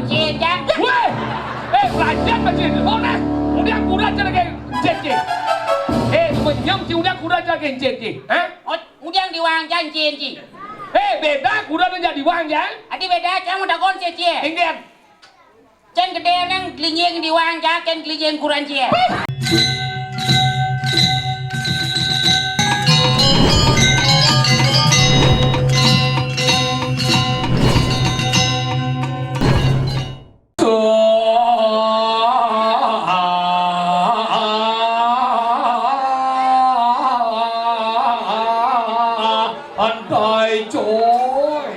Jen ya. Weh, belajar macam mana? Udah kurang jaga Jen. Menyam si udah kurang jaga Jen. Udah diwang Jen ji. Beda kurang jadi wang ya. Adi beda kamu dah kon Jen. Ingat. Jen gede nang kelinyeng diwang ya, ken kelinyeng kurang Jen. Trời trời.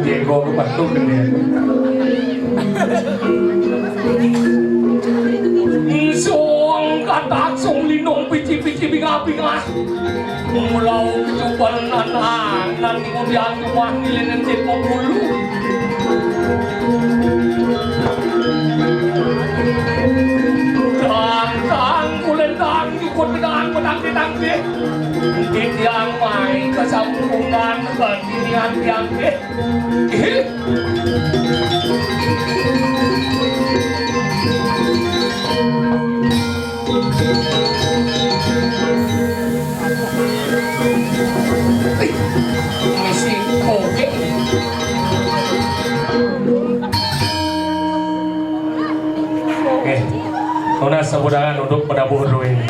Diego ke Batu gede. Song katak song linong pici binga. Mulau cubal nan kemudian tuan nilai nanti pembulu. Dan kulendang ikut pedang deh. Mungkin yang main kesambungan kekinian yang misi oke. Nona semudahan untuk penabuh ini.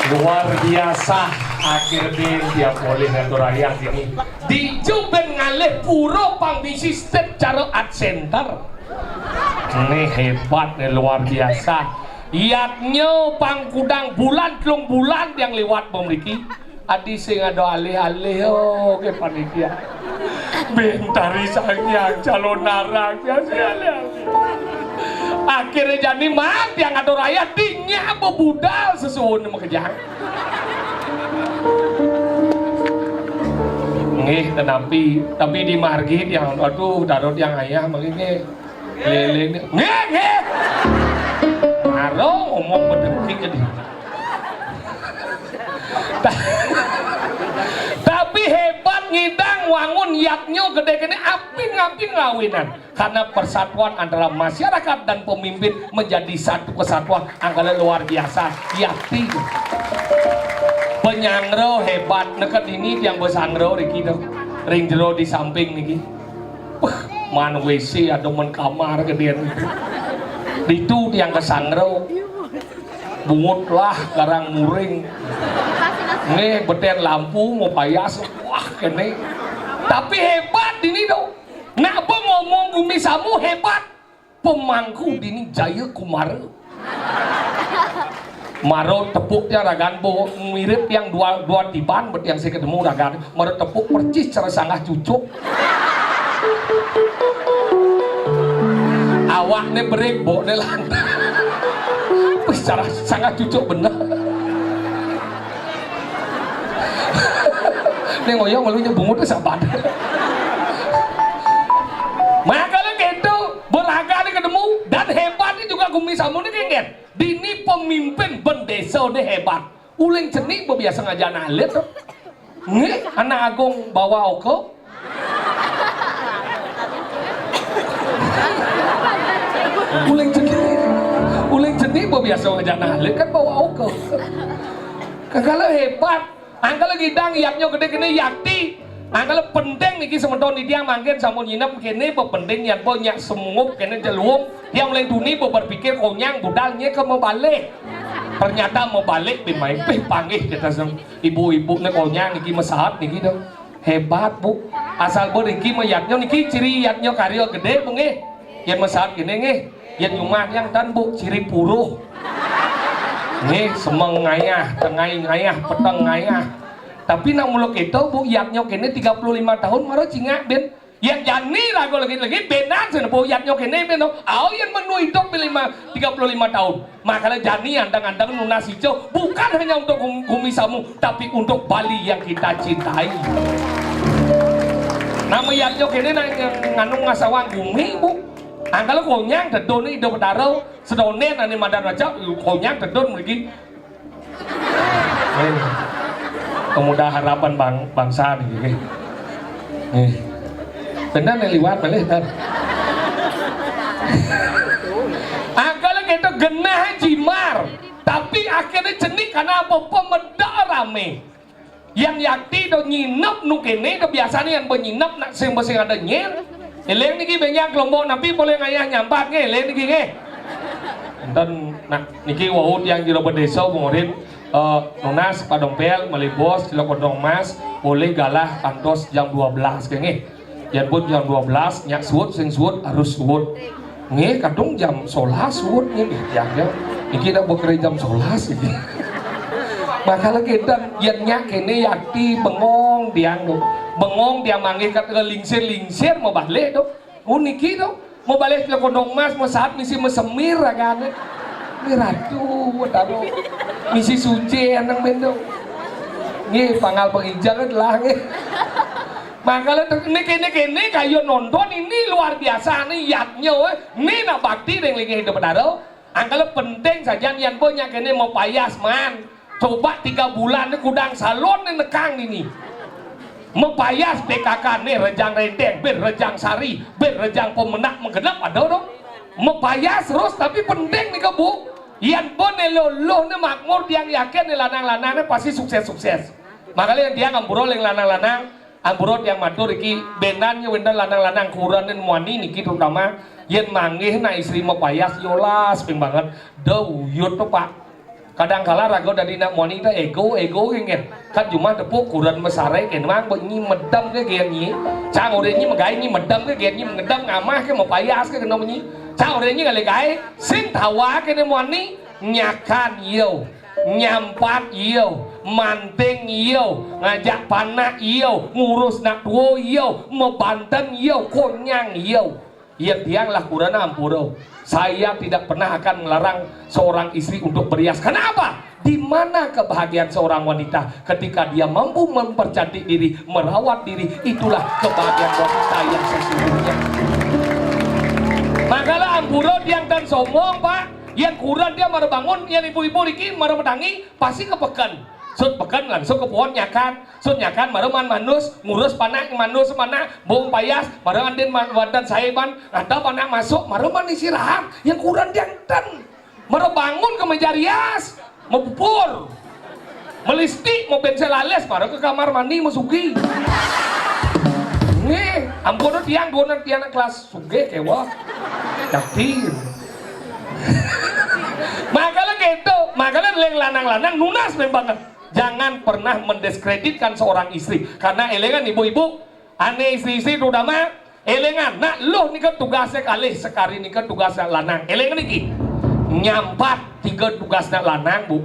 Luar biasa akhirnya dia boleh ngatur ayah ini di Juben ngalih puro pangbisi step cara art center ini hebat nih luar biasa iatnya pangkudang bulan telung bulan yang lewat memiliki adi sing ada alih-alih ke panitia bentari sangyang calon narang biasa alih-alih akhirnya jadi mak yang ngatur ayah dinya bebudal sesuatu nama kejang nih tapi di margit yang aduh darut yang ayah begini lele nih marong ngomong berdengking jadi tapi hebat ngidang wangun yatnya gede-gede api ngawinan karena persatuan antara masyarakat dan pemimpin menjadi satu kesatuan angkala luar biasa yati penyangro hebat neket ini yang besangro Riki ring jero di samping niki man WC atau men kamar gedean itu yang kesangro bungut lah garang muring nih beten lampu mau payas wah kene tapi hebat ini dong nak ngomong bumi samu hebat pemangku dini Jaya Kumara maro tepuknya ragan bo mirip yang dua tiban bet yang saya ketemu ragan maro tepuk percis cara sangat cucuk awaknya break bo ne lantai secara sangat cucuk bener ini ngoyong ngeluhnya bungut itu sahabat makanya gitu beraga ini ketemu dan hebatnya juga Gumi Samu ini kengen dini pemimpin bendesa ini hebat uling cenik biasa ngajarin alit nih anak agung bawa oko uling jenis biasa ngajak nalik kan bawa oke. Kalau hebat, angkala gidang yaknya gede-gede yakti. Angkala penting niki sementon dia manggen samun nyinap kene penting yang banyak semungup kene jeluung yang mulai duni berpikir konyang budalnya ke mau balik. Ternyata mau balik dimain panggil kita ibu-ibu nih konyang niki mesahat niki dong. Hebat bu, asal beriki mayatnya niki ciri yatnya karya gede bu nge, yang mesahat gini nge, yang nyumat yang dan bu ciri puruh. Nih semeng ngayah, tengai ngayah, peteng ngayah. Tapi nak muluk itu bu yatnya kene 35 tahun maro cingak ben yang jani ragu lagi benar sana bu yatnya kene ben yang menu hidup 35 tahun makanya jani andang-andang lunas hijau bukan hanya untuk bumi samu tapi untuk Bali yang kita cintai. Nama yatnya kene nganu ngasawang bumi bu angkala konyang dedon hidup darau sedonen ane madan raja konyang dedon lagi. Pemuda harapan bangsa nih, benar nih liwat balik kan? Angkala kita genah jimar, tapi akhirnya jenik karena apa pemuda rame. Yang yakti do nyinap nukene kebiasaan yang penyinap nak sing ada nyer. Eleng niki banyak kelompok nabi boleh ngayah nyampat nge, eleng niki nge. Dan nak niki wahud yang di desa murid. Nunas padompel melibos cilokondong mas boleh galah kantos jam 12 kenge yang pun jam 12 nyak suut sing suut harus suut nge kadung jam 11 suut nge ya ini tak bekerja jam 11 ini makalah kita yang nyak kene yakti bengong diang do bengong dia manggil kata lingsir mau balik do uniki do mau balik cilokondong mas mau saat misi mesemir agane ratu tahu misi suci anang bendo nge pangal penginjak lah nge makanya ini kayu nonton ini luar biasa nih yatnya ini nak bakti yang lagi hidup darah angkala penting saja yang banyak ini mau payas man coba 3 bulan ini kudang salon ini nekang ini mau payas PKK nih rejang rendeng ber rejang sari ber rejang pemenak menggenap ada dong mau payas terus tapi penting nih kebu yang boleh lo makmur yang yakin nih lanang-lanangnya pasti sukses. Makanya dia ngamburol yang lanang-lanang, amburot yang matur iki benannya wenda lanang-lanang kurang dan muani niki terutama yang manggih na istri mau payas yolas ping banget, dawuyut tuh pak. Kadang kala rago dari nak muani itu ego ingin kan cuma tepuk kurang mesare kan mang benyi medam ke genyi, cang udah nyi megai nyi medam ke genyi mengedam ngamah ke mau payas ke kena benyi. Cang udah nyi kali gai sin tawa ke nih muani nyakan iyo nyampat iyo manting iyo ngajak panak iyo ngurus nak tua iyo membanteng iyo konyang iyo ya tianglah kurana ampuro saya tidak pernah akan melarang seorang istri untuk berias. Kenapa? Di mana kebahagiaan seorang wanita ketika dia mampu mempercantik diri merawat diri itulah kebahagiaan wanita yang sesungguhnya. Makalah ampuro yang dan somong pak yang kurang dia marah bangun yang ibu-ibu lagi marah medangi pasti kepekan sud pekan langsung ke pohon nyakan sud nyakan marah manus ngurus panak manus mana bong payas marah andin wadan saiban ada panak masuk marah istirahat yang kurang dia dan marah bangun ke meja rias mau pupur melistik mau bensel ales marah ke kamar mandi masuki nih ampun tiang dua tiang kelas suge kewa yakin makalah gitu makalah leng lanang-lanang nunas memang jangan pernah mendiskreditkan seorang istri karena elengan ibu-ibu aneh istri-istri terutama elengan nah lo nih kan tugasnya kali sekali nih kan tugasnya lanang elengan ini nyampat 3 tugasnya lanang bu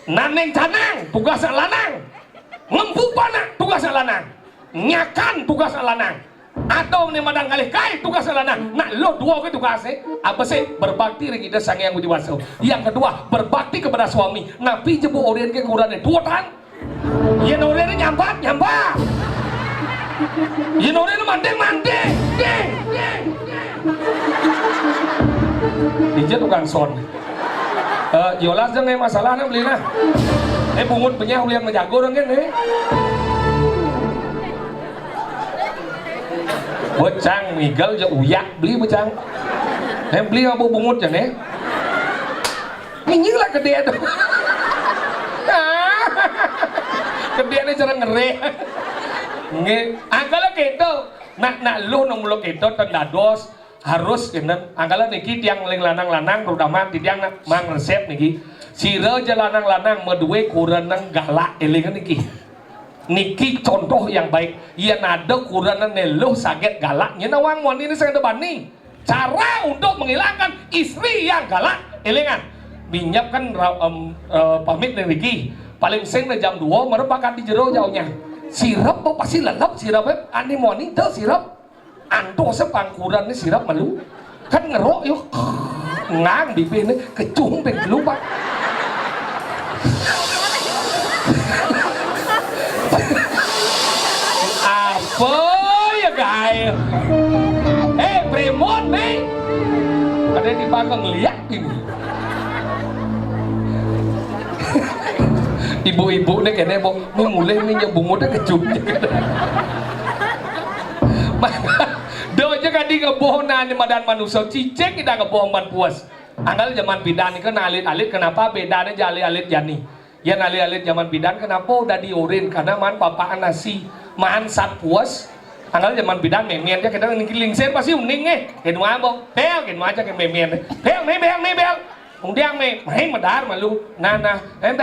naneng canang tugasnya lanang ngempuk panak tugasnya lanang nyakan tugasnya lanang atau nih madang kali kai tugas lanang nah lo 2 ke tugasnya apa sih berbakti kita sang yang dewasa yang kedua berbakti kepada suami napi jebu orien ke kurangnya 2 tan yang orien nyampat yang orien manting ding DJ tukang son yolas jangan masalah nih beli nah bungut penyah ulian menjago dong kan bocang migel ya uyak beli bocang beli abu bungut ya nih. Ini lah gede tuh. Gede nih cara ngere. Nge, angkala gitu. Nak lu nong lo gitu tendados harus kena. Angkala niki tiang leng lanang terutama tiang mang resep niki. Sira aja lanang medue kuranang galak elingan niki contoh yang baik. Ia nada kuranang neluh sakit galaknya nawang mon ini saya depan nih. Cara untuk menghilangkan istri yang galak elingan. Minyak kan pamit nih niki. Paling seng jam 2 merupakan di jero jauhnya. Sirap tuh pasti lelap sirapnya aneh moni tuh sirap. Anto sepangkuran nih sirap malu. Kan ngerok yuk. Ngang di ini kecung pengen lupa. Apa ya guys? Premon nih. Ada di belakang ngeliat ini. Ibu-ibu nih kayaknya mau mulai nih nyebungutnya kecumnya. Doa kan di ngebohonan di madan manusia cicek kita ngebohong man puas. Anggal zaman bidan ini kan alit-alit kenapa bedanya jali alit jani. Ya alit-alit zaman bidan kenapa udah diurin karena man papaan nasi man sat puas. Anggal zaman bidan memien dia kadang ngiling sen pasti uning kenwa mo bel kenwa aja ke memien bel Kemudian main medar malu nana bel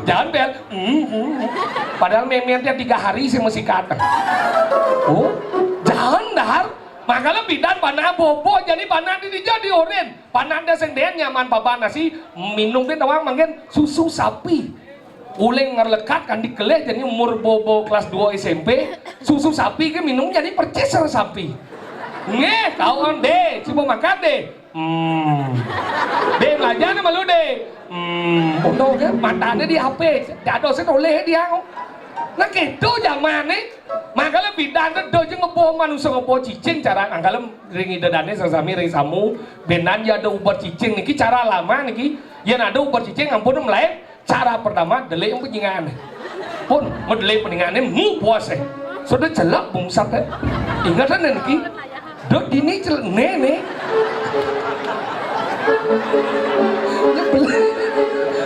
jangan bel padahal memien dia 3 hari sih masih kata jangan dahar makanya bidan panah bobo jadi panah jadi oren panah dia sendirian nyaman papa nasi minum dia tawang manggil susu sapi uleng ngerlekat kan dikeleh jadi umur bobo kelas 2 SMP susu sapi ke minum jadi perceser sapi nge kawan deh coba makan deh deh belajar sama lu deh untuk kan matanya di HP jatuh saya oleh dia nah gitu zaman nih makanya bidan itu dojo ngeboh manusia ngeboh cicing cara angkalem ringi dadane sesami ring samu benan ya ada ubat cicing niki cara lama niki ya ada ubat cicing ampun melain cara pertama delay yang penyengan pun mau delay penyengannya mu puasa sudah celak bungsat ingatan niki dot ini celak nene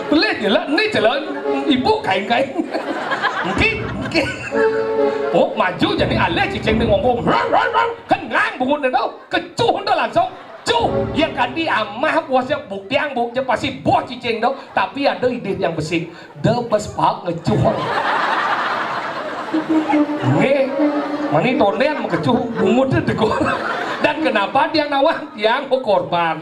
boleh jelak ini celak ibu kain-kain oh maju jadi aleh cicing dia ngomong kan ngang bungut itu kecuh itu langsung cuh yang kan di amah buasnya buktiang buknya pasti buah cicing itu tapi ada ide yang besik debes pak ngecuh nih mani tonden mengecuh bungut itu dan kenapa dia nawang yang korban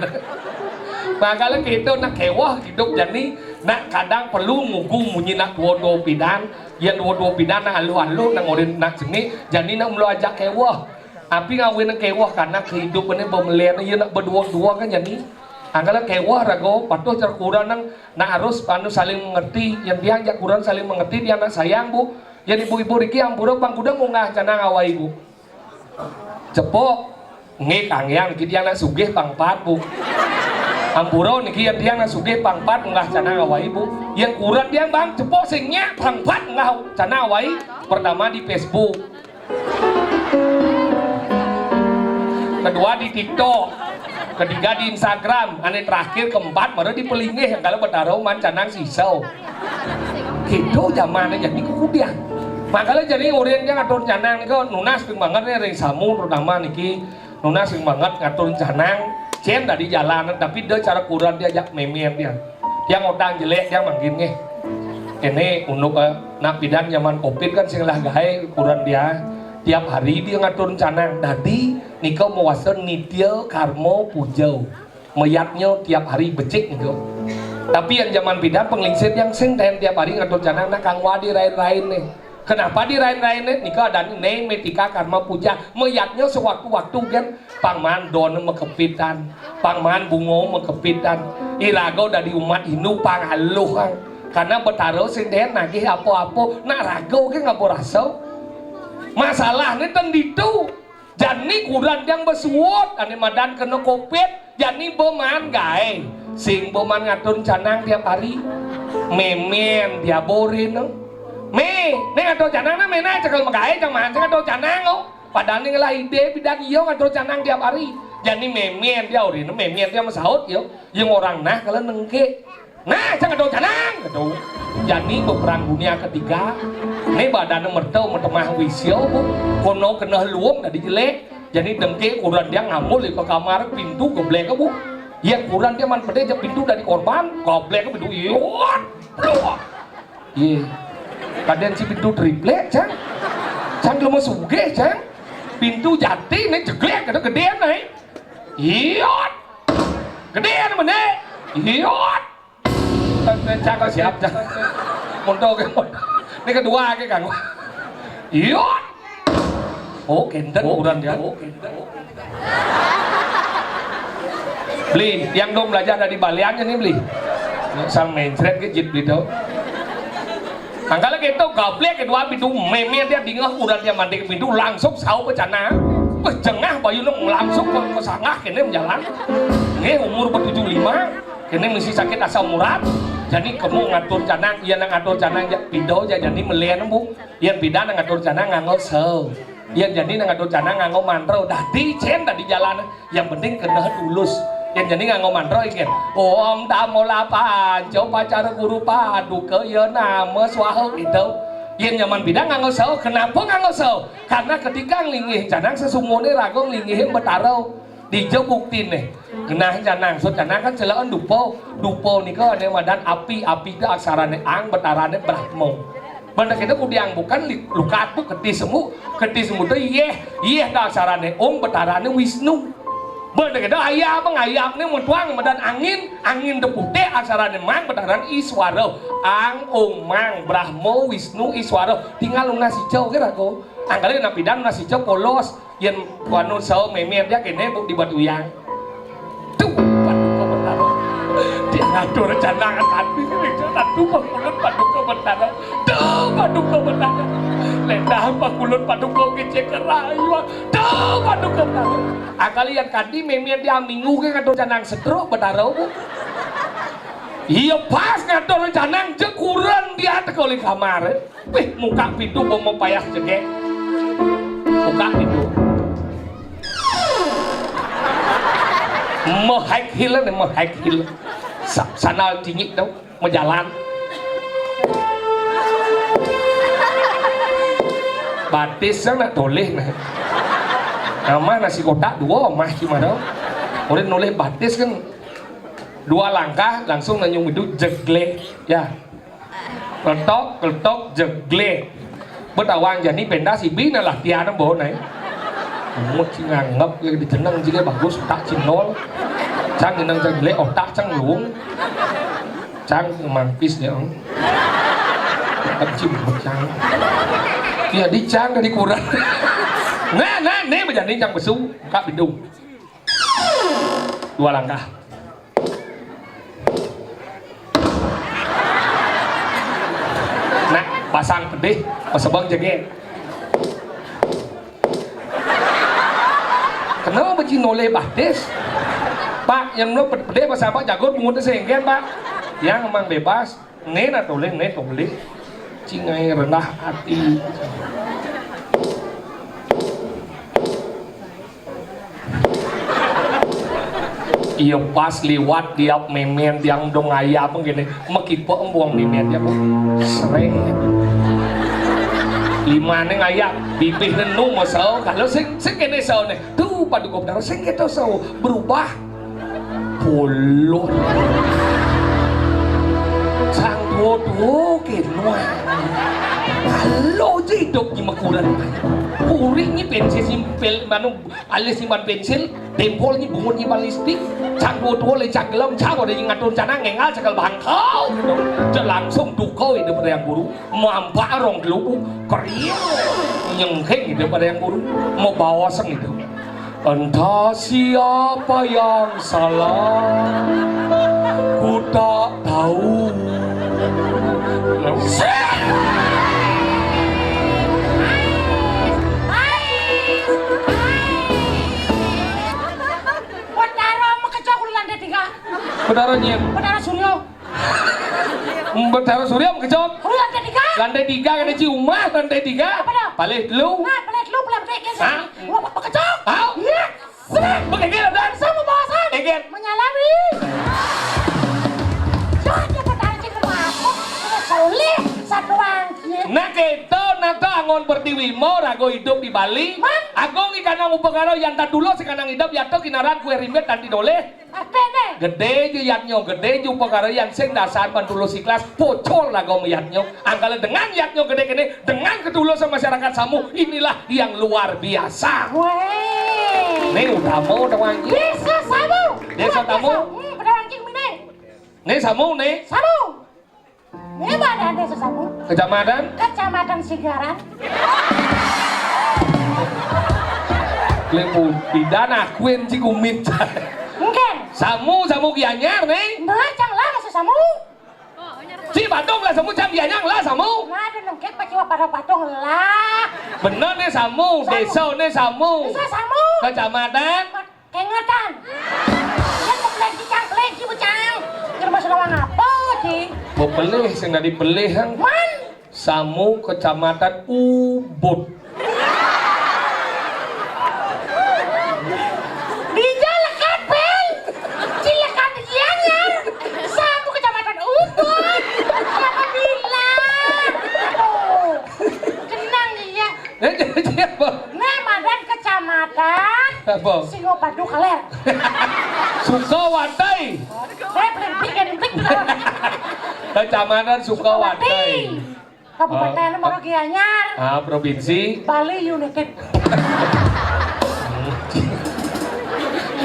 makanya gitu nak kewah hidup jadi nak kadang perlu ngugung munyi nak dua pidan ya dua pidan nak alu nak ngorin nak seni jadi nak mulu ajak kewah api ngawin nak kewah karena kehidupannya bermelian ya nak berdua kan jadi angkala kewah rago patuh terkurang nak harus panu saling mengerti yang dia ajak kurang saling mengerti dia nak sayang bu jadi ibu-ibu Riki ampura pangkuda mungah canang awai bu cepok ngek angyang kita nak sugih pangpat bu ampura niki dia nak sugih pangpat ngah canang awai bu yang kurang dia bang cepok singnya pangpat ngah canang awai pertama di Facebook kedua di TikTok ketiga di Instagram ane terakhir keempat baru di pelingih kalau bertaruh man canang sisau gitu zamannya jadi kemudian makanya jadi orientnya ngatur canang nih kok nunas banget nih ring samu terutama niki nunas banget ngatur canang cen dari jalanan tapi dia cara kurang dia ajak memien dia ngotang jelek dia manggilnya ini untuk nak bidan zaman covid kan sing lah gahe kurang dia tiap hari dia ngatur canang tadi nikau mewasan nitya karmo pujau meyatnya tiap hari becik nih tapi yang zaman bidan penglingsir yang sing tiap hari ngatur canang nak kang wadi rain-rain nih kenapa di rain-rain nih nikah ada neng metika karma puja meyatnya sewaktu-waktu kan pangman don mekepitan pangman bungo mekepitan irago dari umat Hindu panghaluhan karena bertaruh sinden nagih apa-apa nak rago kan ngapa rasa masalahnya tenditu jani kurang yang bersuot ane madan kena covid jani beman gae sing beman ngatur canang tiap hari memen dia borin me neng atau canang na mena cakal magae cang man cang atau canang oh padahal ngelah ide bidang iyo ngatur canang tiap hari jadi memen dia udah memen dia masaut yo yang orang nah kalau nengke nah jangan ngatur canang gitu jadi berperang dunia ketiga ini badan mertau mertemah wisyo kono kena luang dari jelek jadi dengke ukuran dia ngamul di kamar pintu goblek bu yang ukuran dia man pede pintu dari korban goblek pintu yot luang iya kadang si pintu triplek cang belum suge cang pintu jati nih jeglek ada gedean nih iot gedean mana iot cang kau siap cang montok ini kedua ke kang iot oh kenten ukuran dia beli yang dong belajar dari baliannya nih beli sang mainstream ke jit beli tau angkala gitu goblek kedua pintu memen dia dingah udah dia mandi ke pintu langsung sau ke cana jengah bayu nung langsung ke sangah kene menjalan ini umur 75 kene mesti sakit asam urat jadi kamu ngatur cana iya ngatur cana pindah jadi melihat bu yang pindah ngatur cana nganggo seu yang jadi ngatur cana nganggo mantra udah dicen tadi jalan yang penting kena tulus yang jadi nganggo mantra ingin om tamolapan coba cara guru padu ke ya nama swaho itu yang nyaman bidang nganggo seu kenapa nganggo seu karena ketika nglingih canang sesungguhnya rago nglingihin betarau di jauh bukti nih kena canang so canang kan celaan dupo nih kau ada wadan api itu aksarane ang betarane brahmo bener kita kudiang bukan lukat bu keti semu tuh iya dah aksarane om betarane wisnu bener kita ayam nih mutuang medan angin depute aksarane mang betaran iswaro ang om mang brahmo wisnu iswaro tinggal nasi jauh kira ko angkali napidan nasi jauh polos yang wanu sau memen dia kene bu di batu yang tuh padu kau bertaro dia ngatur canangan tadi satu pakulut padu kau bertaro tuh padu kau bertaro lendah pakulut padu kau kecek kerayu tuh padu kau bertaro angkali yang tadi memen dia minggu ke ngatur canang setruk bertaro bu iya pas ngatur canang jekuran dia tekoli kamar muka pintu mau payah jegek buka itu mau hike hill sana tinggi đâu mau jalan batis sana toleh nah nama nasi kotak dua mah cuma đâu orang noleh batis kan 2 langkah langsung nanyung itu jeglek ya keltok jeglek bertawang jadi pendas si bina lah tiada bau nih một chi nganggap lagi dijenang juga bagus tak cinol cang jenang jeglek otak cang luung cang mampis ya om cim cang ya di cang dari kurang nah nih menjadi cang besu kak bidung 2 langkah nah pasang pedih pasabang jege kenapa begini noleh batis pak yang lo pedih pasang pak jago pungut sehingga pak yang emang bebas nena toleh cingai rendah hati iya pas liwat dia memen yang dong ayam begini mekipo buang memen dia bu sering 5 neng ayam bibih nenu masau kalau sing kene sau nih tuh padu kopdar sing kita sau berubah puluh sang tuh kenua kalau hidup di makuran puring ni pensil simpel manu alis simpan pensil dempol ni bungut ni balistik cang tuh le cang gelam cang ada yang ngatur canang ngengal cakal bangkau langsung dukau daripada yang buru mampak rong gelubu keriu nyengkeng daripada yang buru mau bawa sang itu entah siapa yang salah ku tak tahu Betara Suryo. Betara Suryo kecok. Lantai 3 kan ciumah lantai 3. Balik lu. Balik lu pelan-pelan. Begini dan Sama bosan. Egen. Menyalami. Soalnya bertarik ke aku. Sudah soleh. Satu wangki. Nah kita nata angon pertiwi mau rago hidup di Bali. Agong ikanang upakaro yang tak dulu sekarang hidup yato kinaran kue rimbet dan tidoleh. Apa nih? Gede ju yatnyo, gede ju upakaro yang sing dasar pantulo siklas pocol rago yatnyo. Angkala dengan yatnyo gede-gede dengan ketulusan masyarakat Samu inilah yang luar biasa. Weh. Nih udah mau udah wangi. Desa Samu. Desa Samu. Pada wangki ini. Nih Samu nih. Samu. Ini mana desa Samu? Kecamatan. Kecamatan Sigaran. Lembu pidana kuen cikumit. Mungkin. Samu Gianyar nih. Nah, janganlah masuk Samu. Si Badung lah Samu jam Gianyar lah Samu. Nah, ada nengkek paciwa pada patung lah. Bener nih Samu, desa nih Samu. Desa Samu. Kecamatan. Kengetan. Yang membeli cangkleng si bocang. Kira masuk lawang apa sih? Mau pelih, sing dari pelih hang. Man. Samu Kecamatan Ubud. Dijalakan Bel. Silakan Gianyar. Samu Kecamatan Ubud. Siapa bilang? Oh, tenang ya. Jadi apa? Nemadan Kecamatan Apa? Singopadu Kaler. Sukawadai. Saya pelintik. Kecamatan Sukawadai. Kabupaten Moro Gianyar. Ah, provinsi Bali United.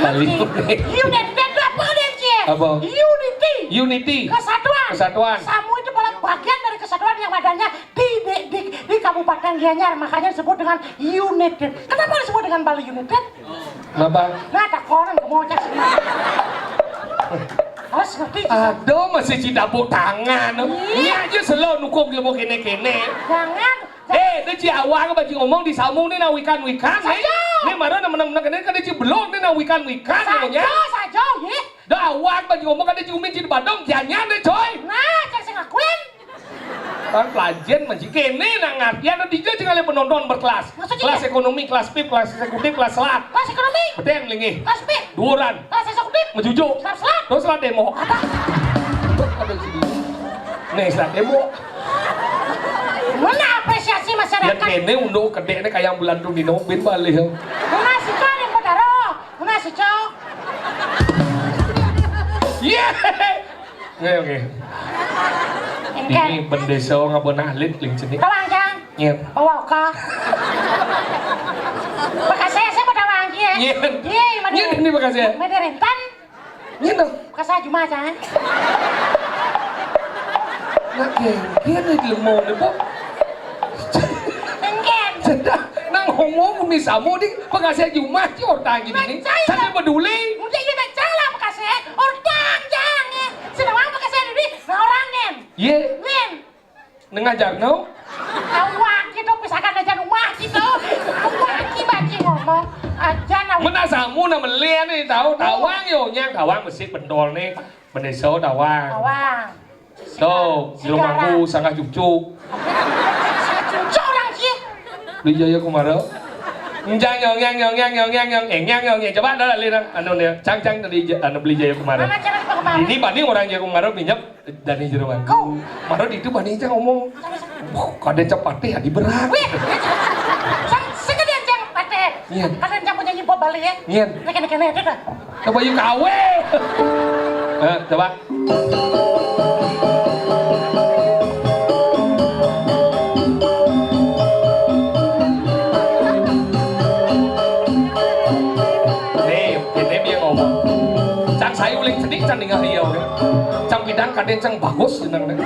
Bali United. United apa dia Cie? Apa? Unity. Kesatuan. Samu itu adalah bagian dari kesatuan yang adanya di Kabupaten Gianyar, makanya disebut dengan United. Kenapa disebut dengan Bali United? Kenapa? Nah, tak koran mau cek semua. Harus ngerti. Aduh, masih cidapuk tangan. Ini aja selalu nukung ilmu kene-kene. Jangan. Dia ci awang baju ngomong di Samu nih na wikan-wikan. Ini marah menang-menang kene kan dia ci belum nih na wikan-wikan namanya. Saja, ya. Dah awang baju ngomong kan dia ci umin ci Badung Gianyar deh coy. Nah, cek sing ngakuin. Kan pelajen masih kene na ngartian dan dia tinggal penonton berkelas. Maksudnya? Kelas ekonomi, kelas PIP, kelas eksekutif, kelas selat. Kelas ekonomi. Beten lingi. Kelas B. Duran. Kelas eksekutif. Mejujuk. Kelas selat. Terus selat demo. Apa? Ada di sini. Nih selat demo. Mana apresiasi Yang masyarakat? kene untuk kedeknya kayak bulan tuh di nobin balik. Mana si Cok yang kodaro? Mana si Cok? Yeah. Oke. Ini bendesa nggak benar lit link sini. Tawang jang. Iya. Bawa ka. Bekas saya mau tawang ya. Iya. Iya, mana? Iya ini bekas ya. Mana rentan? Iya dong. Bekas saya cuma aja. Nak kene di lemau nih bu. Engken. Cedak. Nang ngomong umi Samu di bekas saya cuma sih orang gini nih. Saya peduli. Mungkin kita jalan bekas saya. Orang jang ya. Sedang bekas saya di orangnya. Iya. Wen. Nengajar no. Awak gitu pisahkan aja rumah gitu. Awak baci ngomong aja nawi. Mana Samu na melian nih tahu tawang yo nya tawang mesti pendol nih. Bendesa tawang. Awang. Tuh, di rumahku sangat cucuk. Cucuk orang sih. Đi chơi với con mà đó Nyang coba dah lihat anu nih cang tadi anu beli jaya kemarin Mana cara kita kemarin? ini banding orang jaya kemarin pinjam dari jeruan kemarin itu banding cang ngomong kade cepat deh adi berat Wih, sekalian jang pate. Iya. Kalian jang punya nyimpo Bali ya. Iya. Nekan itu dah. coba yuk kawe coba saya uling sedih can dengan hiau deh. Cang bidang kadang cang bagus senang deh.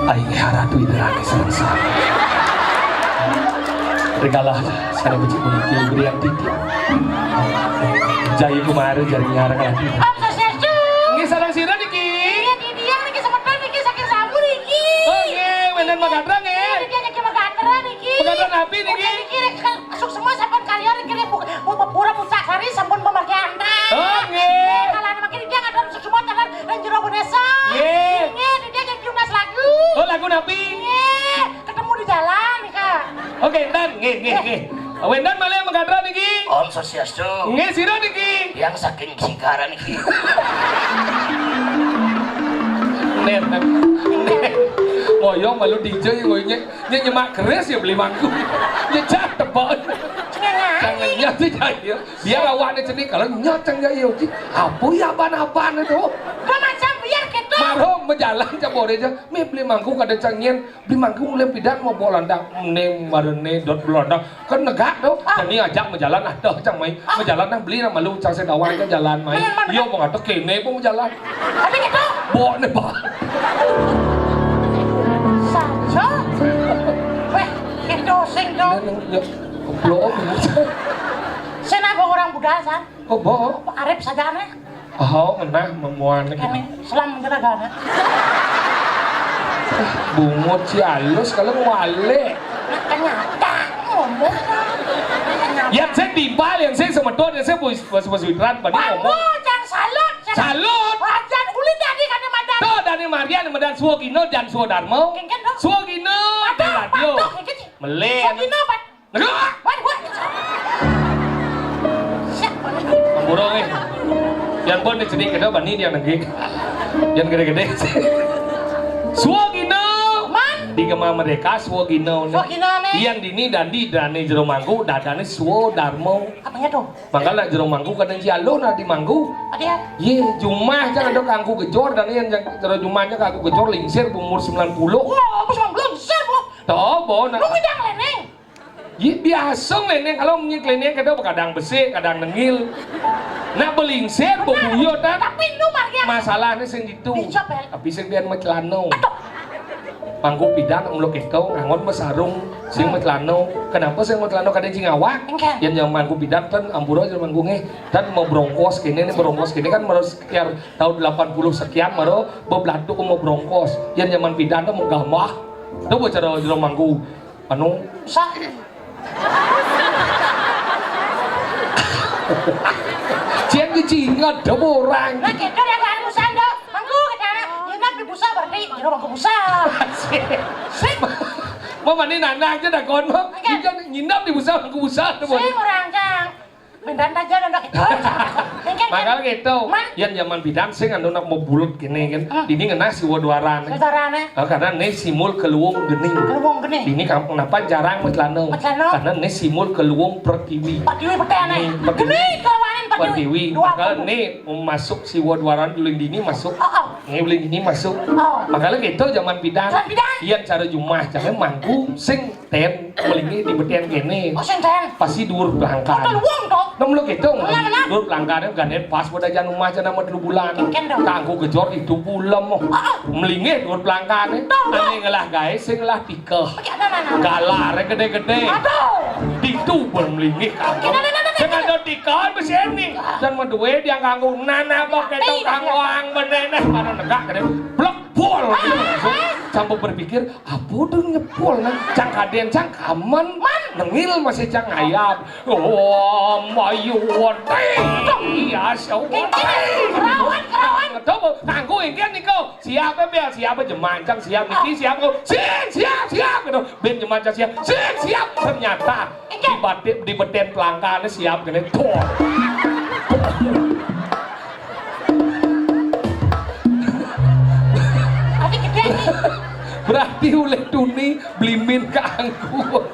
Aing haratu idraki serasa. Regalah saya benci kunikil beriang titi. Jaya kemarin jaring nyara kan hati. Apa sih? Nggih sareng sira niki. Iya di dia niki semeton niki saking Samu niki. Oh nggih, wenen Magadra nggih. Iya dia niki Magadra niki. Magadra api niki. Niki masuk semua sampun kalian niki pura pucak sari sampun pemergian. Oh nggih. aku napi. Ketemu di jalan nih kak. Oke, dan nggih. Wendan malah menggadra niki. Om Swastiastu. Nggih sira niki. Yang saking singkaran iki. Nen. Moyong malu DJ ngoynya nyemak keres ya beli mangku. Ya cat tebal. Jangan nyat aja. Biar awaknya cenik kalau nyat cang jaya ki. Apa ya ban-ban itu? Kok macam biar gitu. Marho menjalan cabore aja. Me beli mangku kada cangien. Beli mangku mulai pidan mau bolandang. Ne marene dot bolandang. Kan negak tuh. Jadi ajak menjalan ada cang mai. Menjalan nang beli nang malu cang sedawan ke jalan mai. Yo mau ngata kene pun menjalan. Tapi gitu. Bo ne ba. Saja. Weh, itu sing dong. Goblok. Senapa orang Buddha san? Oh, bo. Arif saja nih. Oh, menah memuan Kami selam menjaga. Bungut si halus kalau wale. Ternyata ngomong. Yang saya timbal, yang saya semedot, yang saya puas-puas-puas-puas-puas pada ngomong. Jangan salut. Salut. Wajan ulin tadi kan madan. Tuh dari Marian, madan Suwagino dan Suwodarmo. Suwagino di radio. Meleh. Suwagino bat. Wat. Siapa nih? Burung nih. Yang pun di sini kita bani dia lagi. Yang gede-gede. Suwagino. Di Gema Merdeka Suwagino nih. Yang dini dan di dani jero manggu dadane Suwodarmo. Apanya tuh? Makanya jero manggu kadang jalo na di manggu. Ada. Ye, Jumah jangan dok angku gejor dan yang jero Jumahnya aku gejor lingsir umur 90. Wah, apa sama belum besar bu? Toh, bo. Lu ngidang leneng. Ye biasa leneng kalau nyik leneng kadang kadang besi, kadang nengil. Nak belingsir bubuyot dan. Tapi nu marga. Masalahnya sing gitu. Dicopel. Tapi sing biar mecelano. Pangku pidan umlok itu ngangon mesarung sing metlano. Kenapa sing metlano kadang sing awak? Yang yang mangku pidan kan amburo jeung manggungnya dan mau brongkos kene nih brongkos kene kan harus sekitar tahun 80 sekian baru beblatu mau brongkos. Yang zaman pidan tuh mau gamah. Tuh bicara jero mangku anu sa. Cian dicingat do orang. Nah, kita yang kan musanda. Manggu kita. Ini nabi busa berarti jero manggu busa. Mau mandi nanang aja dah kon mau. Kita nginap di busa mangku busa tuh. Sing orang jang. Bendan aja dan itu. Makanya gitu. Yang zaman bidan sing anu nak mau bulut gini kan. Ini ngena si waduaran. Saudarané. Karena ne simul keluung gening. Keluung gening. Ini kampung kenapa jarang metlano. Karena ne simul keluung pertiwi. Pertiwi petene. Gening kawanin pertiwi. Makanya ne masuk si waduaran juling dini masuk. Ne juling dini masuk. Makanya gitu zaman bidan. Iya cara Jumah jangan mangku sing ten melingi di betian kene. Oh sing ten. Pasti dur belangkan. Keluung toh. Nomor gitu, dur pelanggannya gandeng pas pada jangan rumah jangan nama 2 bulan. Kangku gejor itu bulan mo, melingit dur pelanggannya. Ane ngelah guys, sing ngelah tikeh. Galar gede-gede. Itu bermelingit kangku. Jangan ada tikeh besi ini. Dan menduwe dia kangku nana bok itu kangku ang benenes pada negak gede. Blok pol. Sampai berpikir, apa dong nyepol nih? Cang kaden, cang kaman, nengil masih cang ayam. Oh, mayuan, iya siapa? Kerawan. Tahu, kangku ini kan niko. Siapa biar siapa jemancang siap niki siap kau. Siap gitu. Ben jemancang siap. Ternyata di beten pelanggan siap gini tuh. Berarti oleh Duni belimin ke anggur.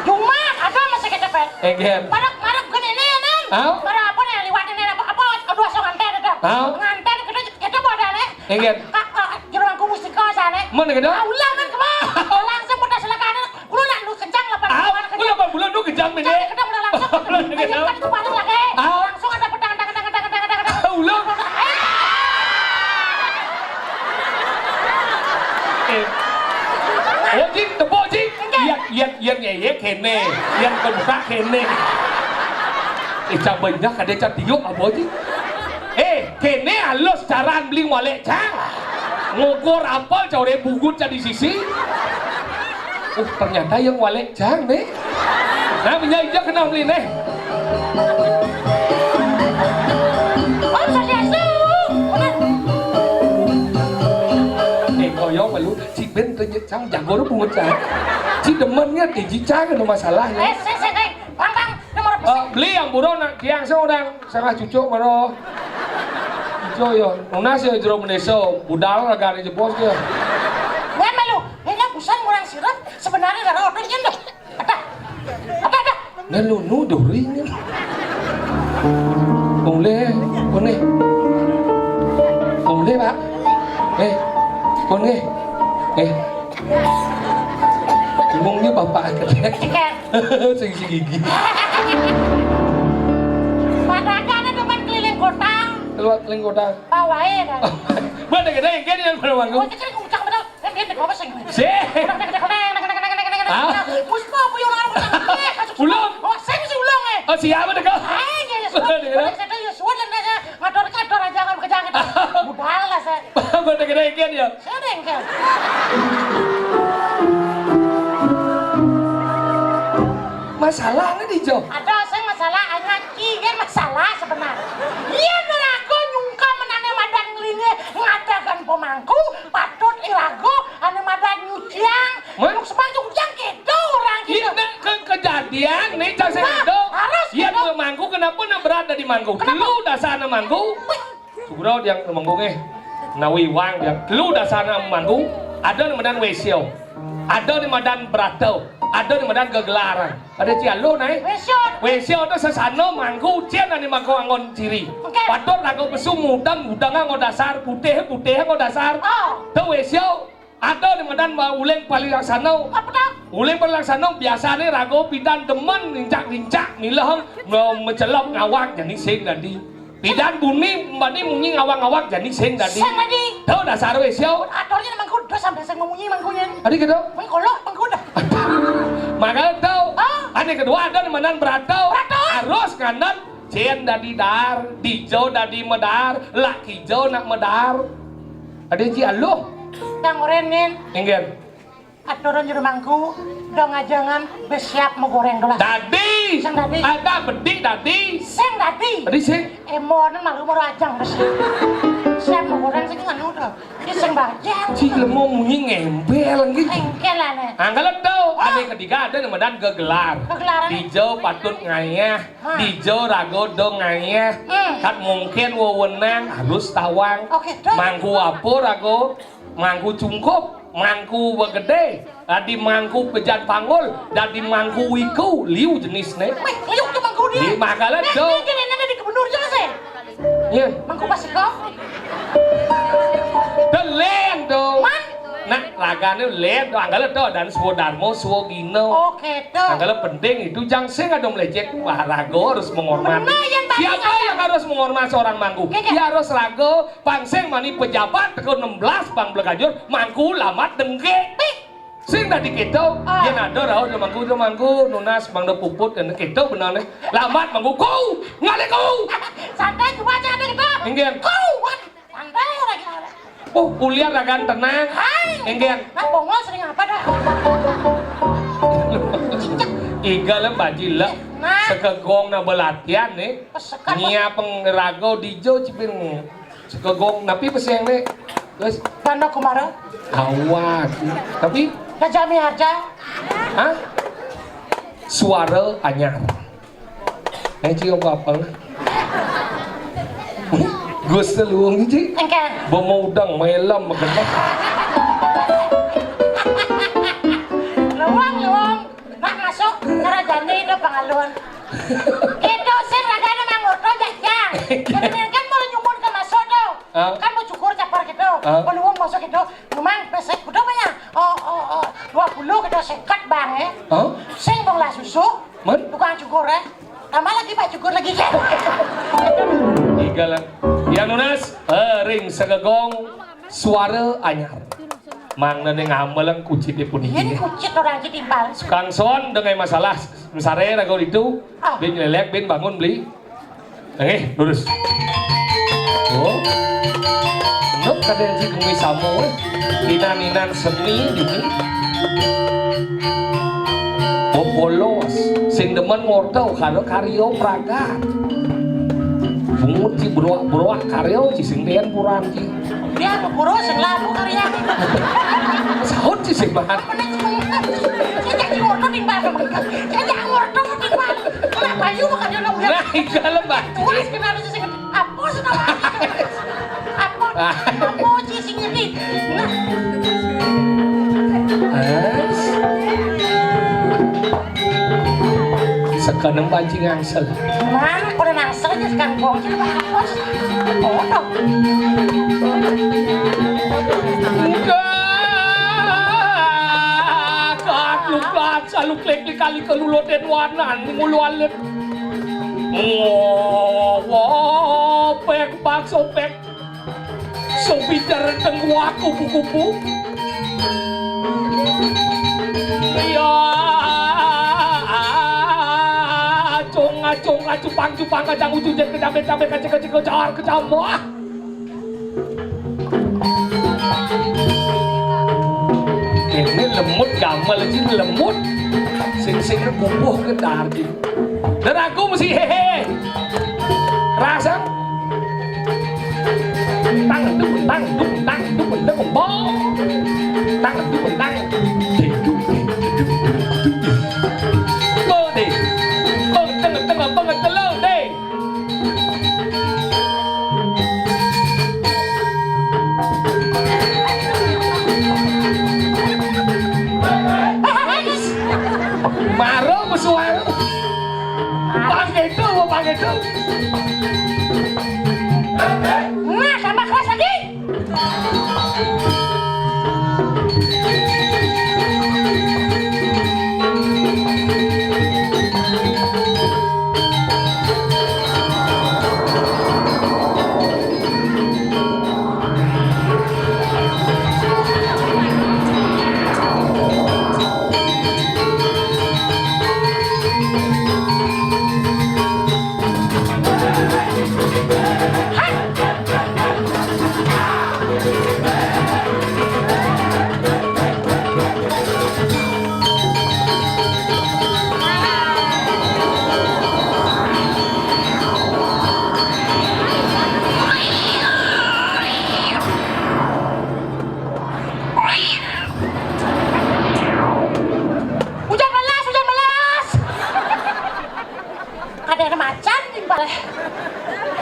Cuma ada masih kita pet. Egen. Marak gini nih nen. Marak apa nih liwatin nih apa kedua so nganten itu. Nganten kita pada nih. Egen. Jeroan ku mesti kau sana. Mana kita? Ulang kan kemana? Langsung mudah silakan. Lu nak lu kencang 8 bulan. 8 bulan lu kencang ini. Kita udah langsung. Kan itu paling lagi. Langsung ada pedang. Ulang. Ojik, tepuk ojik. Yang ngeyek kene, yang kebuka kene. Cak banyak ada cak tiup apa ojik? Kene halus caran beli walek cang. Ngukur apel caure bugut di sisi. Ternyata yang walek cang nih. Nah, menyaijak kena beli nih. Koyong malu cang jago lu pungut cang. Ci demennya di cang ada masalahnya. Bang, nomor Beli yang buron nak tiang seorang sangat cucuk maro. Cucuk yo, nunas yo jero mendeso, budal lagane jebos yo. Wen malu, ini busan kurang sirup sebenarnya dari orang yang dah. Ada. Nelunu doring. Boleh, Pak. Boleh. Ngomongnya bapak aja. Sing gigi. Padahal ada teman keliling kota. Keluar keliling kota. Bawain kan. Mana gede yang gede yang berwarna. Oh, kecil kucang betul. Dia apa sih? Puspa apa yang orang ulang. Oh, saya mesti ulang Oh, siapa deh kau? Saya sudah ngador aja kan kejang itu. Budal lah saya. Mana gede yang gede ya? Saya dengkel. Masalahnya di Jo. Ada saya masalah ngaji kan masalah sebenarnya. Iya nerago nyungka menane madan ngelinge ngadakan pemangku patut irago ane madan nyuciang. Nuk sepanjang jang gitu orang gitu. Iya kejadian nih cang saya itu. Iya mangku kenapa nak berada di mangku? Lu dasar mangku. Sugro yang manggungnya. Nawi wang dia. Lu dasar mangku. Ada di madan wesio. Ada di madan beratau. Ada di madan gegelaran. Ada cialo naik. Wesio itu sesano mangku cian ani mangku angon ciri. Patut lagu besu mudang ngo dasar putih ngo dasar. Tuh wesio ada di madan uleng paling laksano. Uleng paling laksano biasanya rago pidan demen lincak nilahang mencelok ngawak jadi sing tadi. Pidan buni mbani munyi ngawak jadi sing tadi. Tuh dasar wesio. Atornya mangku udah sampai saya ngumunyi mangkunya. Tadi gitu. Mangkolok mangku udah. Makanya tahu. Ada kedua ada di madan beratau. Harus kanan cien dadi dar, dijo dadi medar, laki jo nak medar. Ada ji aloh. Yang orenin. Ingin. Aturan juru mangku, dong ajangan bersiap mau goreng gelas. Dadi. Sing dadi. Ada bedik dadi. Sing dadi. Tadi sing. Emonan malu mau ajang bersiap. Siap mau goreng sing anu tuh. Ini sing bajang. Si lemo munyi ngempel gitu. Engkel lah. Anggalan tahu. Ada ketiga ada di medan gegelar. Gegelaran. Dijo patut ngayah. Dijo rago dong ngayah. Kan mungkin wewenang harus tawang. Oke, dong. Mangku apa rago? Mangku cungkup. Mangku begede, tadi mangku pejan pangul, tadi mangku wiku, liu jenisnya. Wih, liu ke mangku dia. Di makalah dong. Ini di gubernur juga sih. Iya. Mangku pasti kau. Len dong. Man. Nah, lagane len dong. Anggalah dong dan suwo darmo, suwo gino. Oke dong. Anggalah penting itu jangan sing ada melecet. Wah, rago harus menghormati. Siapa yang harus menghormati seorang mangku? Ya harus rago. Pangseng mani pejabat tekun 16 pang belakajur mangku lamat dengke. Sing tadi kita, ya nado raut mangku nunas bang do puput dan kita benarnya lamat mangku kau ngaleku. Santai cuma aja ada kita. Ingin. Kau santai lagi. Oh, kuliah ragan tenang. Hai. Ingin. Nah, bongol sering apa dah? Iga lah bajila. Sekegong na belatian nih. Nia pengrago dijo cipin. Sekegong napi peseng nih. Terus. Dana kumara. Awat. Tapi. Najami harja. Hah? Suara anyar. Cium apa? Gus teluang ji. Engkel. Bawa udang melam makan. Luang. Nak masuk kerajaan itu pengaluan. Itu sih raganya mangurto jajang. Kemudian kan mau nyumbun ke masuk tuh. Kan mau cukur capar gitu. Mau luang masuk gitu. Memang pesek udah banyak. 20 gitu sekat bang ya. Sing bang lah susu. Tukang cukur ya. Tambah lagi pak cukur lagi kan. Iga lah. Yang nunas, ring segegong suara anyar. Mang nene ngamelang kucit di pun ini kucit orang ketimbal. Kang Son dengan masalah sare rago itu, bin lelek bin bangun beli. Lurus. Oh. Nuk kadang si kumi samu, ninan seni ini. Bobolos, sing demen ngortau karo karyo praga. bungut ci beroak karyo ci sing dean puran ci. Dia anu puro sing labu karya. Saut ci sing bahan. Saya jadi ngorto di mana mereka? Saya jadi ngorto di mana? Kalau bayu makan dia nunggu. Nah, kalau baca. Tulis kenapa sih sing apa sih nama? Apa sih sing ini? Nah. Sekarang pancing angsel. Mana pada nangsel aja sekarang bongcil apa sih? Oh no. Luklat saluk lek kali keluloten wanan ngulualet. Pek bakso pek. Sopitar teng waku kuku. Ya acung cupang kacang ucu jet kecabe kacang kejar kecambo. Ini lemut gamal sih lemut sing kupuh ke dardi dan aku mesti hehe rasa tangan tuh bentang kembang tangan tuh bentang tengah banget telur deh Maro musuhan. Pakai itu. Nah, tambah keras lagi.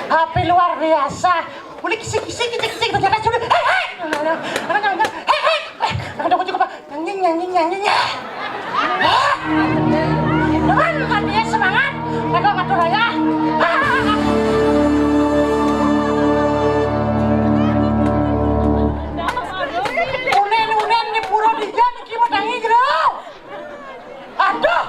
HP luar biasa. Boleh kisik kita jangan sudah. Ada kunci apa? Nyanyi. Dengan dia semangat. Mereka ngatur raya. Unen di pura di jalan kita tangi jeruk. Aduh.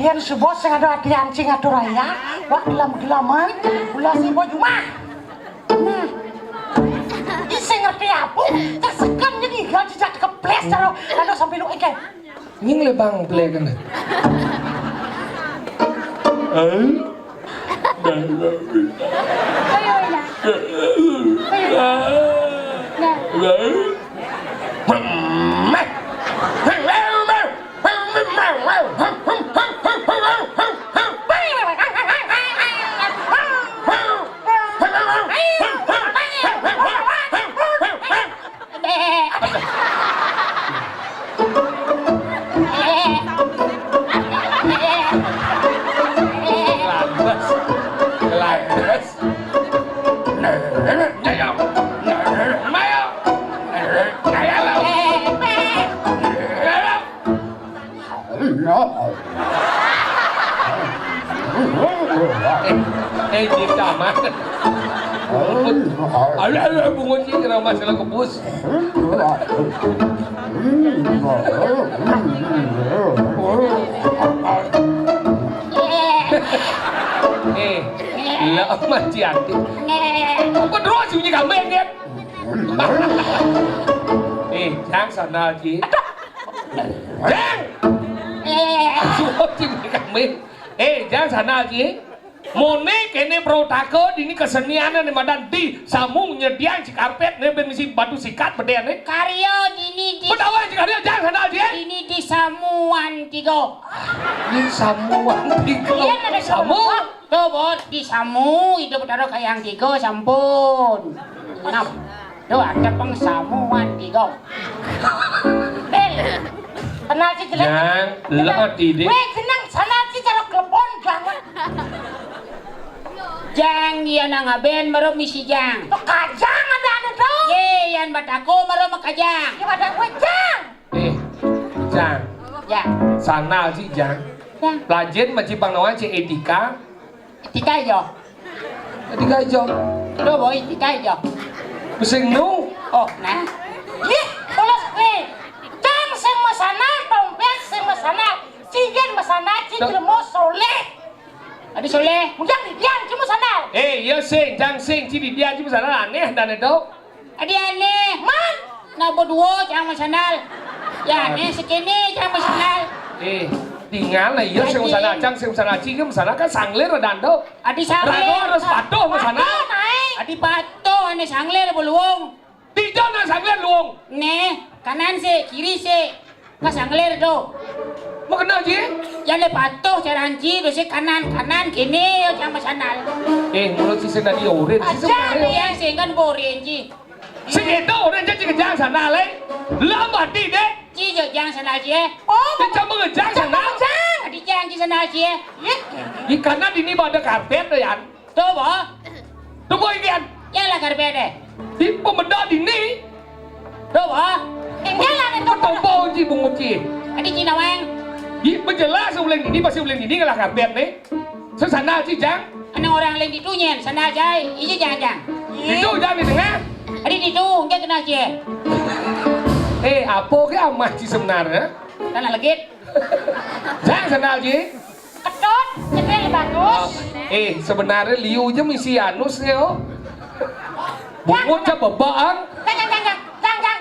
Yang si bos yang ada hati anjing atau raya, wak gelam-gelaman, ulah si bos rumah. Isi ngerti apa? Tersekan jadi jejak keples taruh, ada sampai lu engke. Nying lebang belegan. Dia tamat. Ada bunga sih kira masalah kebus. lỡ mà chèn đi không có rối chịu như cả mình em Giang sao nào chị Giang chúa chịu như cả mình Giang sao nào chị Mone kene protako di ini kesenian nih madanti samung nyediang si karpet nih ben si batu sikat beden nih Karyo dini di Betawan si karyo Jang sana dia ini di Samuan Tigo. Di Samuan Tigo Samu Tuh bos di Samu itu taruh kayang Tigo sampun. Ngap. Tuh ada peng Samuan Tigo. Bel. Kenal si jelek. Jang lỡ tí đi Weh, senang sana si cara klepon banget. Jang dia na nga ben maro misi Jang. Tuh kajang ada tuh. Ye yan batako maro makajang. Ya pada gue jang. Jang Ya. sana chị Jang Jang. Pelajar macam bang nawan si etika Etika yo. Etika aja Tuh boy etika yo. Pusing nu Oh nah. Ih, tulis weh. Jang sing masana, dompet sing masana. Cigen masana, cigel mo soleh. Adi soleh. Mujang didian cuma sana. Iya sing Jang sing ci di dia cuma sana aneh dan itu Adi aneh. Man, Na boduo Jang masanal. Ya aneh sekene Jang masanal. tinggal lah iya sing sana Jang sing sana ci kan sana kan sangler dan itu Adi sangler. Rado harus patuh ke sana naik. Adi pato ane sangler boluong. Tidak na sangler luang Ne kanan se kiri se. Ka sangler do. mau kenal ci Yang le pato caranci do se kanan kanan kene Jang masanal. mulut si sing tadi oren si sebenarnya Yang se kan borenji. sing itu oren jadi ke Jang sana leh lama di deh Ci jo Jang sana ci. Oh, di campur ke Jang sana Adi Jang ci sana ci. di kanan ini ada karpet tuh ya Tuh bo. tuh boy kian Yang lah karbede. di pemeda di ni Tuh bo. enggak lah itu. tombol ci bungut ci Adi ci nawang. di menjelas ulang ini masih ulang ini ngalah karpet nih sesana ci Jang Ana orang lain ditunyen sana jai. Iya Jang Jang. itu Jang di tengah Adi ditu enggak kena ci. apa ke amah ci sebenarnya Tanah legit. Jang sana ci Kedot, cendel bagus. sebenarnya liu aja misi anus ya bungut ca bebaan Jang.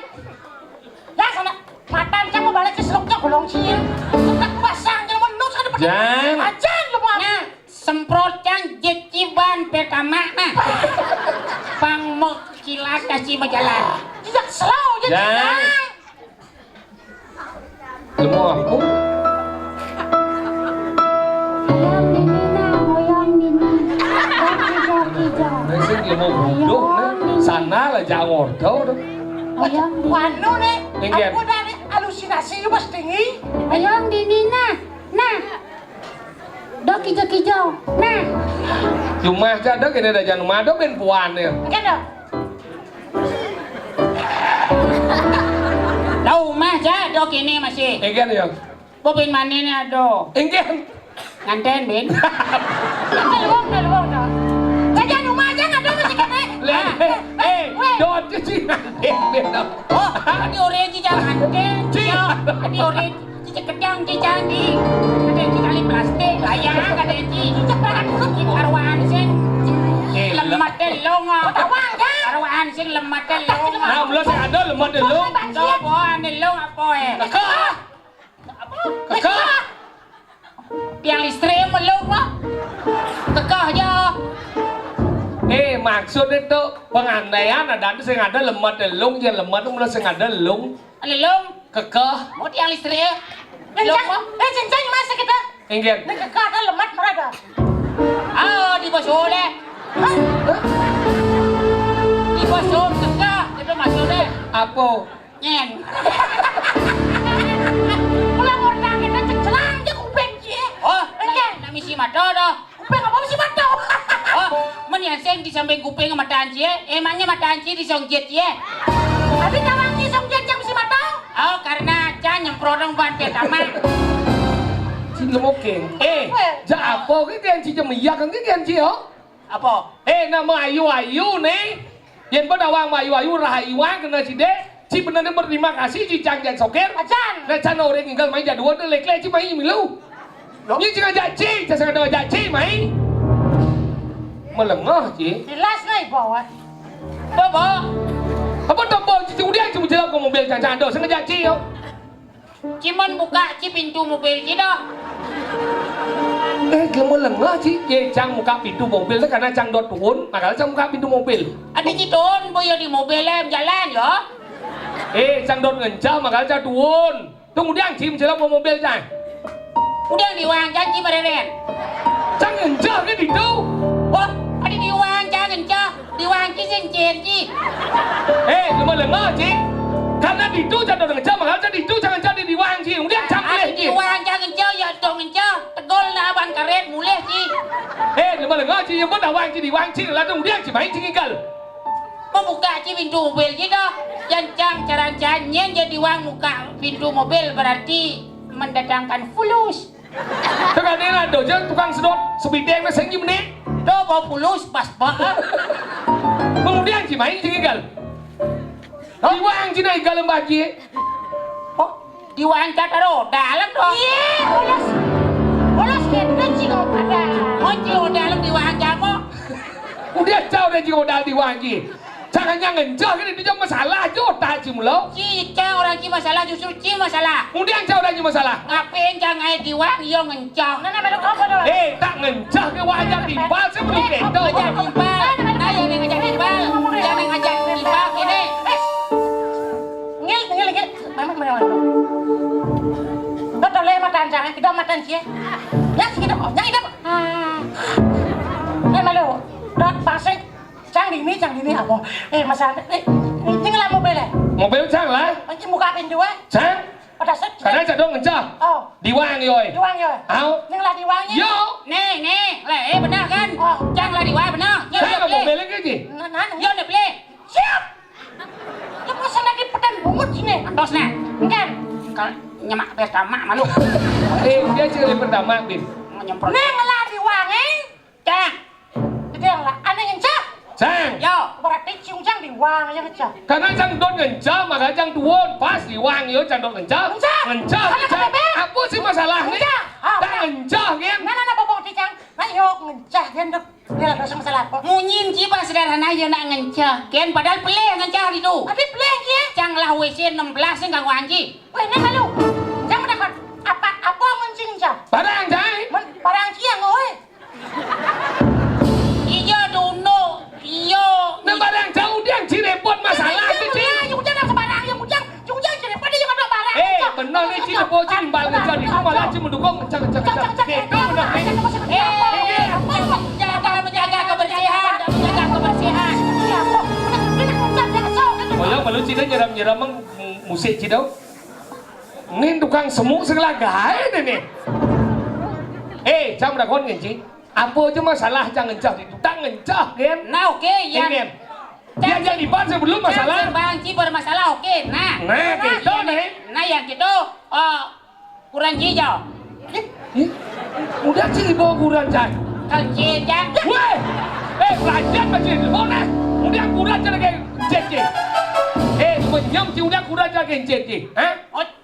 Ya sana, matan kamu balik ke seluknya golong cil. Sudah pasang jangan menus ada Jang Ajan lu mau. Nah, semprot Jang jeciban pertama nah. Pangmok kilat kasih majalah. Tidak slow jadi. Jang. Lu mau aku Nasi lu mau bodoh nih sana lah jangan ordo tuh Wanu nih, Tinggian. aku dari halusinasi mas tinggi. Ayang dini nah do kijo nah cuma ada kena ada jangan rumah ada ben puan ya Enggak dong. Lau mah ja do kini masih. enggak ya Bo ben manene ado. enggak Nganten ben. Luang dong. Kajian rumah aja nggak dong masih kena. dot sih ben Oh, adi orange Jang nganten. Adi orange ceketang cicandi. Ada kali plastik layang ada ci. Cepat sing arwaan sing lemat telong. Tawang kan? Arwaan sing lemat telong. nah belum saya ada lemah dulu Coba ane long apa kakak Tiang listrik melong apa? Tekah aja. maksud itu pengandaian ada sing ada lemah delung ya lemah itu mulai sing ada lung Ane long. kekeh Mau tiang listrik ya? Cincin masa kita. enggak Ini kekata lemat mereka. Ah, di bawah soleh. Di bawah soleh tekah. Itu maksudnya. apa Nyen. Pulang orang kita celang aja kuping sih. Oh, nak misi mata dah. Kuping apa sih mata? Oh, men yang sing di samping kuping sama mata anci, emangnya mata anci di songjet ya? Tapi nawangi songjet yang mesti mata. Oh, karena Jang nyemprot orang ban pertama. Chị là một kiện dạ po cái đèn chị cho mình giặc cái đèn chị hả Apa? na mà ayu nè yên bắt đầu ăn mà ayu ra ayu ăn cái này chị đấy Ci benar berterima kasih Ci Cang Jan Soker. Ajan. Nah Cang orang tinggal main jaduan dan lek-lek Ci main milu. Ini jangan Ci, jangan ada Ci main. Melengah Ci. Jelas nih bawa. Bobo, Apa tombol Ci udah Ci menjelak ke mobil Cang do sengaja Ci yo. Cimon buka pintu mobil gitu. Kamu lengah Ci. Cang buka pintu mobil karena Cang do turun, makanya Cang buka pintu mobil. Ada Citon, boyo di mobilnya jalan ya. Cang do ngencah makanya Cang turun. Kemudian Ci menjelak ke mobil Cang. Udah diwang janji mereren. Cang ngencah kan itu. Oh, ada diwang jangan cah, diwang cincin Ci. Kamu lengah Ci. Karena itu Cang do ngencah makanya itu jangan jadi diwang Ci. Kemudian Cang boleh Ci. Diwang jangan cah ya dong cah, tegol na abang karet mulai Ci. Kamu lengah Ci yang mana wang Ci diwang Ci lah kemudian Ci main Ci ngikal. Membuka pintu mobil gitu. Jancang caranya jadi wang muka pintu mobil berarti mendatangkan fulus. Tekan ni lah dojo tukang sedot sebideng na sengi menit. Do bawa fulus pas banget. Kemudian Ci main Ci ngikal. Diwang Ci naik galam bagi. Oh, diwang kata roda lang dong. Iya, bolos kita sih kau pada. Oh, roda lang diwang kamu. Udah jauh dah Ci odal diwang Ci. Jangan ngencah kan itu masalah jota Ci mulo. Cika orang Ci masalah justru Ci masalah. Kemudian jauh dah Ci masalah. Ngapain jangan diwang yo ngencang. Nana belum apa dong? Tak ngencah ke wajah timbal sebelum itu. Ngajak timbal. Nah, yang ngajak timbal. Jangan ngajak timbal ini. Ngel. Memang mana. Kau tahu matan jangan kita matan sih. Ya kita kok, jangan kita. Malu. Dot pasang. Cang dini apa? Masalah. Tinggal mobilnya. Mobil Cang lah. Macam muka pintu Cang. Pada set. Karena Cang do ngencah. Oh. Diwang yoi. Diwang yo. Au. Tinggal diwangnya. Yo. Nih, lah benar kan? Oh. Jangan lah diwang benar. Yo Cang play. mobilnya ke Ci. Nana. Yo play. Siap. Lepasan lagi pedan bungut sini. Tos nah. Kan? Kalau nyemak pertama malu. Dia Ci kali pertama Bin. Nyemprot. Neng lah diwangin. Cang. Jadi yang lah, aneh ngencah. Cang. Yo. Berarti cium cang diwang aja ngencah. Karena Cang do ngencah maka Cang turun pas diwang yo Cang do ngencah. Ngencah. Karena Cang. kebebek. Apa sih masalahnya? Ngencah. Tak ngencah kan? Nana bobong di cang. Nah yo ngencah genduk. Dia lah dosa masalah apa? Munyin cipa sederhana yo nak ngencah. Ken padahal peleh ngencah itu. Tapi peleng ya. Cang lah WC 16 yang kang wangi. Weh, ini malu. Jangan mendapat apa ngencing ngencah. Barang Cang. Barang siang oi. Iya duno. Iya. Nah barang jauh dia Ci repot masalah tu Ci. Yang ujang yang sebarang yang ujang jadi pada yang ada barang. Benar ni Ci lepo Ci timbal ngencah itu malah Ci mendukung ngencah. Itu benar ni. Jaga kebersihan. Jaga kebersihan. Kalau malu Ci dah nyeram musik Ci dah. Ni tukang semuk segala gaya ni. Cang dah kon Ci. Apa je masalah jangan ngencah itu? Tak ngencah kan? Nah oke yang Dia jadi ban sebelum masalah. Bang Ci bermasalah oke. Nah Gitu nih. Nah yang gitu kurang hijau. Udah Ci bawa kurang Cang. Kalau cijang. Weh, pelajar macam ni, mana? Udah kurang je lagi cek. Menyam Ci udah kurang je lagi cek.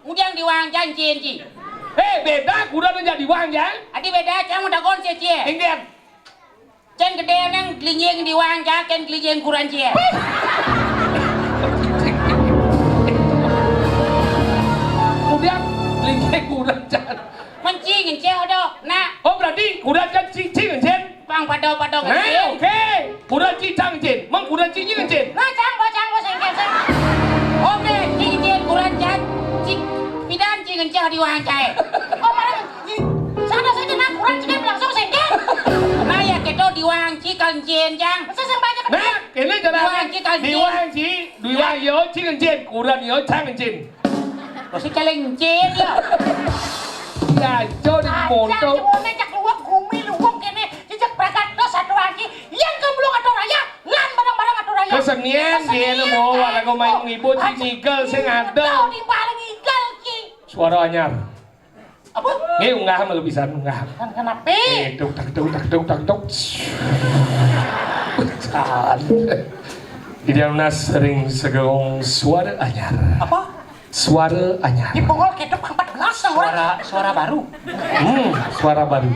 Udang diwang janji Ci. Beda kurang je jadi wang ya. Adi beda cang udah kon Ci. Ingin. Cen gede nang kelinyeng diwang cang ken kelinyeng kurang Ci. Udah lingkek kurang Cang. Mencing ceo do. Nah, Oh berarti kurang je Ci ngencen. pang pado Nah, okey. Kurang Ci Cang ngencen. Mang kurang Ci ngencen. Nah cang boseng keseng. Oke, cing kurang cang. Cing pidan cing encah diwang cai. Oh mana? Sana saja nak kurang cing langsung sengket. Nah ya kedo diwang ci kancen cang. Seseng banyak. Nah, kene jangan. Diwang Ci kancen. Diwang yo Ci ngencen. Kurang yo Cang ngencen. Terus caleng cen ya. Ya, jauh di motor. Cang cuma ngecak luang gumi luang kene. Jejak berangkat dos satu lagi. Yang kemulung atau raya. Lan barang-barang atau raya. Kesenian dia lu mau walau kau main ngibut si nigel sing Tahu ada. di paling igal ki. Suara anyar. Apa? Unggah malu bisa unggah. Kan kenapa? Tuk. Can. Idealnas ring segong suara anyar. Apa? Suara anyar. Di Bongol hidup 14 orang. Suara baru. Suara baru.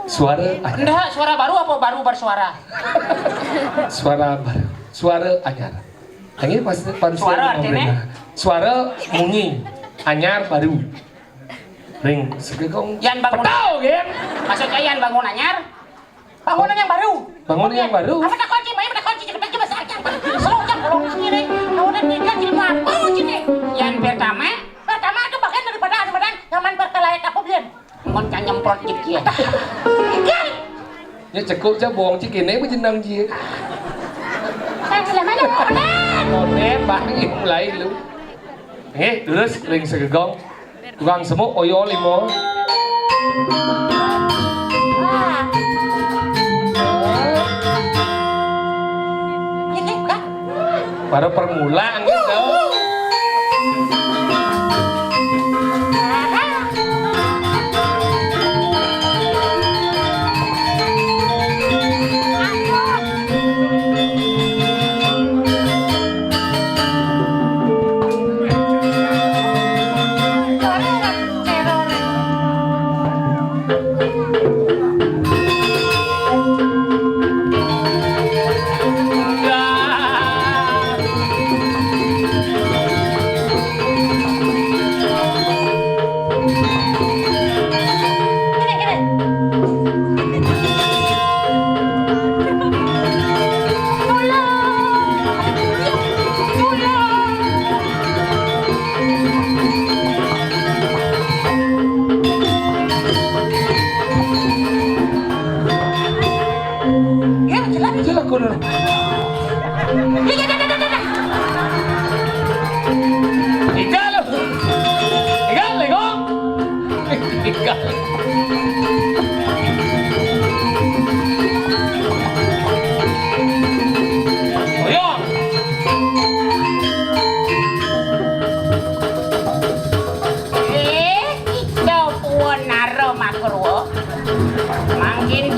Suara anyar. Enggak, suara baru apa baru bersuara? Suara baru. Suara anyar. Ini pasti Suara artinya? Suara munyi. Anyar baru. Ring segong. Yan bangun. Tahu kan? Maksudnya yan bangun anyar? Bangunan yang baru. Bangunan yang baru. Apa tak kunci, main tak kunci cepat coba saja. Selonjang kalau sini. Bangunan tiga jadi mampu sini. Yan pertama, Pertama itu bagian daripada Ramadan nyaman perkelayan apa bian? ngon ka nyemprot gitu ya. Ikan. Ya cukup aja bohong cik ini apa jenang cik. Lama dah Ramadan. None bang mulai lu. Terus ring segegong. Tukang semuk oyo limo. Ini kan? Baru permulaan gitu.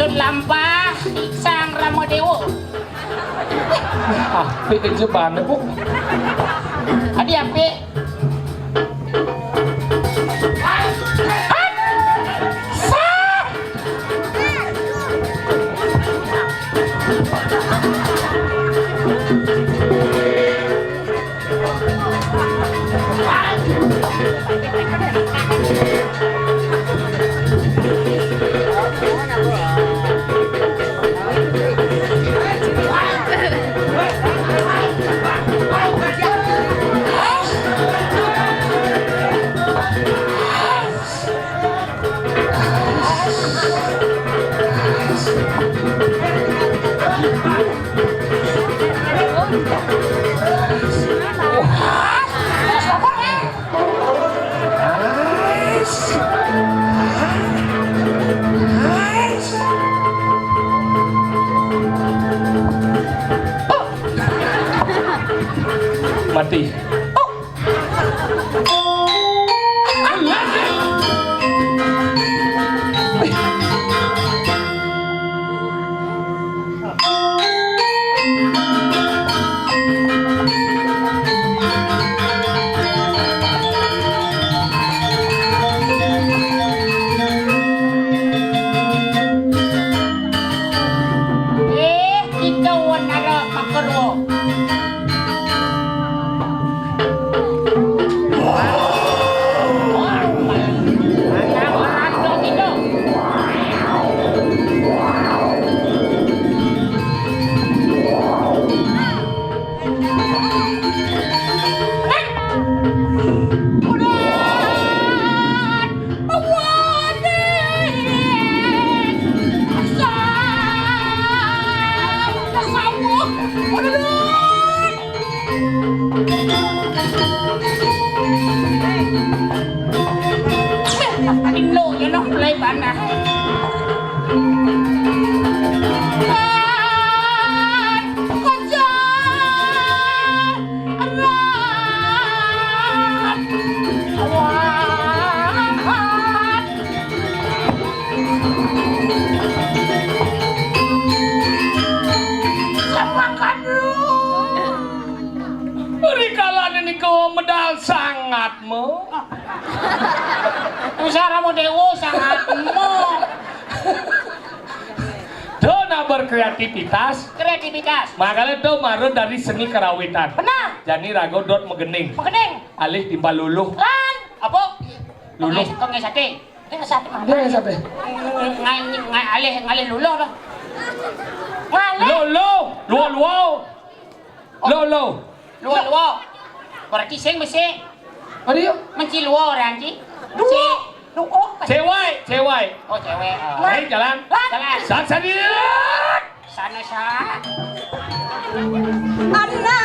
Lampah Iksang Ramodewo. Api aja banget bu. Adi api. Mati. Ikaw nara makarwo. Ino, yun ang play ba na? Makan lu. Usara mo dewo sangatmu. Dona berkreativitas. Kreativitas. Makanya do maro dari seni kerawitan. Benar. Jadi rago dot megening. Mengening. Alih timbal luluh. Lan. Apa? Luluh. Kong sate. Dia sate mah. Dia sampai. Ngalih lulo lah. Ngale. Luo. Luo. Berarti sing mesti Ada yuk. menci luo orang ci. Duo. Duo. Cewek. Oh cewek. Ayo jalan. Jalan. Saat Sana sa. Anna.